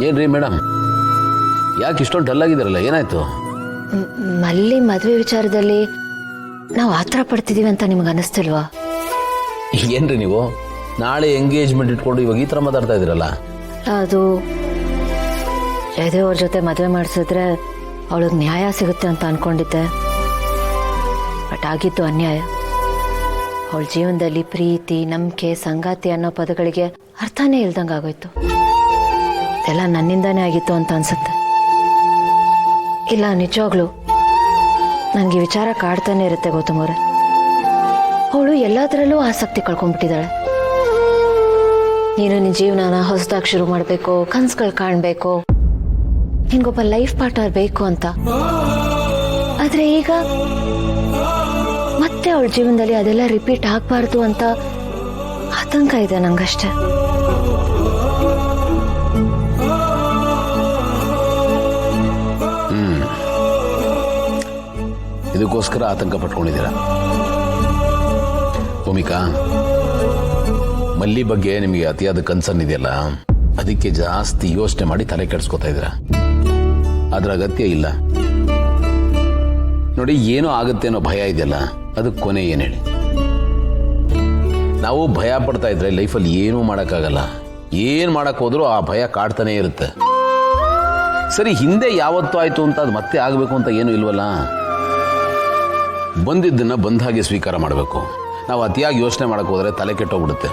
ಏನ್ರಿ ಮೇಡಮ್, ಯಾಕೆ ಇಷ್ಟೊಂದು ಡಲ್ ಆಗಿದ್ದಾರಲ್ಲ, ಏನಾಯ್ತು? ಮಲ್ಲಿ ಮದುವೆ ವಿಚಾರದಲ್ಲಿ ನಾವು ಆತರ ಪಡ್ತಿದೀವಿ ಅಂತ ನಿಮ್ಗೆ ಅನಿಸ್ತಿಲ್ವಾ? ಏನ್ರಿ ನೀವು ನಾಳೆ ಎಂಗೇಜ್ಮೆಂಟ್ ಇಟ್ಕೊಂಡು ಇವಾಗ ಈ ಥರ ಮಾತಾಡ್ತಾ ಇದ್ದೀರಲ್ಲ? ಅದು ಜಯದೇವ್ ಅವ್ರ ಜೊತೆ ಮದುವೆ ಮಾಡಿಸಿದ್ರೆ ಅವಳಿಗೆ ನ್ಯಾಯ ಸಿಗುತ್ತೆ ಅಂತ ಅನ್ಕೊಂಡಿದ್ದೆ. ಬಟ್ ಆಗಿದ್ದು ಅನ್ಯಾಯ. ಅವಳ ಜೀವನದಲ್ಲಿ ಪ್ರೀತಿ, ನಂಬಿಕೆ, ಸಂಗಾತಿ ಅನ್ನೋ ಪದಗಳಿಗೆ ಅರ್ಥನೇ ಇಲ್ದಂಗೆ ಆಗೋಯ್ತು. ಎಲ್ಲ ನನ್ನಿಂದಾನೇ ಆಗಿತ್ತು ಅಂತ ಅನ್ಸುತ್ತೆ. ಇಲ್ಲ, ನಿಜವಾಗ್ಲು ನನಗೆ ವಿಚಾರ ಕಾಡ್ತಾನೆ ಇರುತ್ತೆ ಗೌತಮವ್ರೆ. ಅವಳು ಎಲ್ಲದರಲ್ಲೂ ಆಸಕ್ತಿ ಕಳ್ಕೊಂಡ್ಬಿಟ್ಟಿದ್ದಾಳೆ. ನೀನು ನಿನ್ನ ಜೀವನನ ಹೊಸದಾಗಿ ಶುರು ಮಾಡಬೇಕು, ಕನ್ಸುಗಳು ಕಾಣಬೇಕು, ನಿಂಗೊಬ್ಬ ಲೈಫ್ ಪಾರ್ಟ್ನರ್ ಬೇಕು ಅಂತ. ಆದ್ರೆ ಈಗ ಮತ್ತೆ ಅವಳ ಜೀವನದಲ್ಲಿ ಅದೆಲ್ಲ ರಿಪೀಟ್ ಆಗ್ಬಾರ್ದು ಅಂತ ಆತಂಕ ಇದೆ ನಂಗಷ್ಟೇ. ಇದಕ್ಕೋಸ್ಕರ ಆತಂಕ ಪಟ್ಕೊಂಡಿದ್ದೀರಾ? ಭೂಮಿಕಾ, ಮಲ್ಲಿ ಬಗ್ಗೆ ನಿಮಗೆ ಅತಿಯಾದ ಕನ್ಸರ್ನ್ ಇದೆಯಲ್ಲ, ಅದಕ್ಕೆ ಜಾಸ್ತಿ ಯೋಚನೆ ಮಾಡಿ ತಲೆ ಕೆಡಿಸ್ಕೊತಾ ಇದ್ದೀರಾ. ಅದ್ರ ಅಗತ್ಯ ಇಲ್ಲ. ನೋಡಿ, ಏನೋ ಆಗುತ್ತೆ ಅನ್ನೋ ಭಯ ಇದೆಯಲ್ಲ, ಅದಕ್ಕೆ ಕೊನೆ ಏನು ಹೇಳಿ? ನಾವು ಭಯ ಪಡ್ತಾ ಇದ್ರೆ ಲೈಫಲ್ಲಿ ಏನೂ ಮಾಡೋಕ್ಕಾಗಲ್ಲ. ಏನು ಮಾಡಕ್ ಹೋದ್ರೂ ಆ ಭಯ ಕಾಡ್ತಾನೆ ಇರುತ್ತೆ. ಸರಿ, ಹಿಂದೆ ಯಾವತ್ತೂ ಆಯ್ತು ಅಂತ ಅದು ಮತ್ತೆ ಆಗಬೇಕು ಅಂತ ಏನೂ ಇಲ್ವಲ್ಲ. ಬಂದಿದ್ದನ್ನು ಬಂದ ಹಾಗೆ ಸ್ವೀಕಾರ ಮಾಡಬೇಕು. ನಾವು ಅತಿಯಾಗಿ ಯೋಚನೆ ಮಾಡಕ್ಕೆ ಹೋದರೆ ತಲೆ ಕೆಟ್ಟೋಗ್ಬಿಡುತ್ತೆ.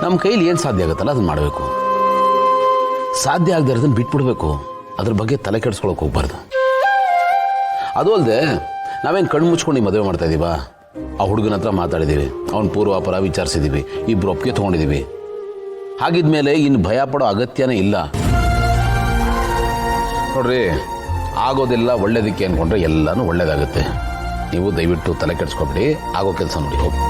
ನಮ್ಮ ಕೈಲಿ ಏನು ಸಾಧ್ಯ ಆಗುತ್ತಲ್ಲ ಅದನ್ನು ಮಾಡಬೇಕು. ಸಾಧ್ಯ ಆಗದೆ ಇರೋದನ್ನು ಬಿಟ್ಬಿಡ್ಬೇಕು. ಅದ್ರ ಬಗ್ಗೆ ತಲೆ ಕೆಡಿಸ್ಕೊಳಕ್ಕೆ ಹೋಗ್ಬಾರ್ದು. ಅದು ಅಲ್ಲದೆ ನಾವೇನು ಕಣ್ಣು ಮುಚ್ಕೊಂಡು ಮದುವೆ ಮಾಡ್ತಾ ಇದ್ದೀವಾ? ಆ ಹುಡುಗನ ಹತ್ರ ಮಾತಾಡಿದ್ದೀವಿ, ಅವನ ಪೂರ್ವಾಪರ ವಿಚಾರಿಸಿದ್ದೀವಿ, ಇಬ್ಬರು ಒಪ್ಪಿಗೆ ತೊಗೊಂಡಿದ್ದೀವಿ. ಹಾಗಿದ್ಮೇಲೆ ಇನ್ನು ಭಯ ಪಡೋ ಅಗತ್ಯನೇ ಇಲ್ಲ. ನೋಡ್ರಿ, ಆಗೋದೆಲ್ಲ ಒಳ್ಳೇದಕ್ಕೆ ಅಂದ್ಕೊಂಡ್ರೆ ಎಲ್ಲನೂ ಒಳ್ಳೇದಾಗುತ್ತೆ. ನೀವು ದಯವಿಟ್ಟು ತಲೆ ಕೆಡಿಸ್ಕೊಬಿಡಿ, ಆಗೋ ಕೆಲಸ ನೋಡಿ ಹೋಗಿ.